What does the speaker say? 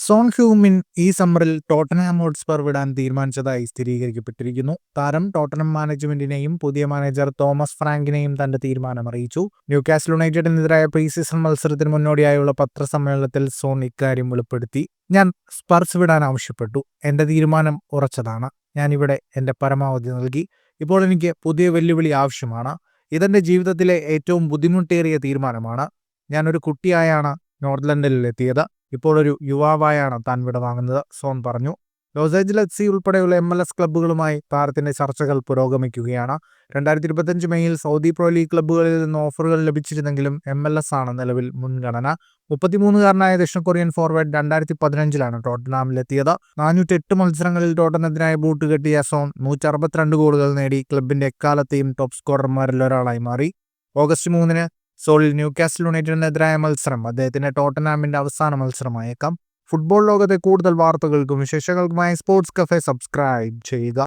Zone ഹ്യൂമിൻ ഈ സമ്മറിൽ Tottenham Hotspur വിടാൻ തീരുമാനിച്ചതായി സ്ഥിരീകരിക്കപ്പെട്ടിരിക്കുന്നു. താരം ടോട്ടനം മാനേജ്മെന്റിനെയും പുതിയ മാനേജർ തോമസ് ഫ്രാങ്കിനെയും തന്റെ തീരുമാനം അറിയിച്ചു. ന്യൂകാസിൽ യുണൈറ്റഡിനെതിരായ പ്രീ സീസൺ മത്സരത്തിന് മുന്നോടിയായുള്ള പത്രസമ്മേളനത്തിൽ സോൺ ഇക്കാര്യം വെളിപ്പെടുത്തി. ഞാൻ സ്പർസ് വിടാൻ ആവശ്യപ്പെട്ടു. എന്റെ തീരുമാനം ഉറച്ചതാണ്. ഞാനിവിടെ എന്റെ പരമാവധി നൽകി. ഇപ്പോൾ എനിക്ക് പുതിയ വെല്ലുവിളി ആവശ്യമാണ്. ഇതെന്റെ ജീവിതത്തിലെ ഏറ്റവും ബുദ്ധിമുട്ടേറിയ തീരുമാനമാണ്. ഞാനൊരു കുട്ടിയായാണ് നോർത്ത് ലണ്ടനിൽ എത്തിയത്. ഇപ്പോൾ ഒരു യുവാവായാണ് താൻ വിടവാങ്ങുന്നത്, സോൺ പറഞ്ഞു. ലോസ് ഏഞ്ചലസ് FC ഉൾപ്പെടെയുള്ള MLS ക്ലബ്ബുകളുമായി താരത്തിന്റെ ചർച്ചകൾ പുരോഗമിക്കുകയാണ്. 2025 മെയ്യിൽ സൗദി പ്രോ ലീഗ് ക്ലബ്ബുകളിൽ നിന്ന് ഓഫറുകൾ ലഭിച്ചിരുന്നെങ്കിലും MLS ആണ് നിലവിൽ മുൻഗണന. 33കാരനായ ദക്ഷിണ കൊറിയൻ ഫോർവേഡ് 2015 ടോട്ടൻഹാമിലെത്തിയത്. 408 മത്സരങ്ങളിൽ ടോട്ടനത്തിനായി ബൂട്ട് കെട്ടിയ സോൺ 162 ഗോളുകൾ നേടി ക്ലബിന്റെ എക്കാലത്തെയും ടോപ്പ് സ്കോറർമാരിൽ ഒരാളായി മാറി. ഓഗസ്റ്റ് 3 സോളിൽ ന്യൂകാസിൽ യുണൈറ്റഡിനെതിരായ മത്സരം അദ്ദേഹത്തിന്റെ ടോട്ടൻഹാമിന്റെ അവസാന മത്സരമായേക്കാം. ഫുട്ബോൾ ലോകത്തെ കൂടുതൽ വാർത്തകൾക്കും വിശേഷങ്ങൾക്കുമായി സ്പോർട്സ് കഫേ സബ്സ്ക്രൈബ് ചെയ്യുക.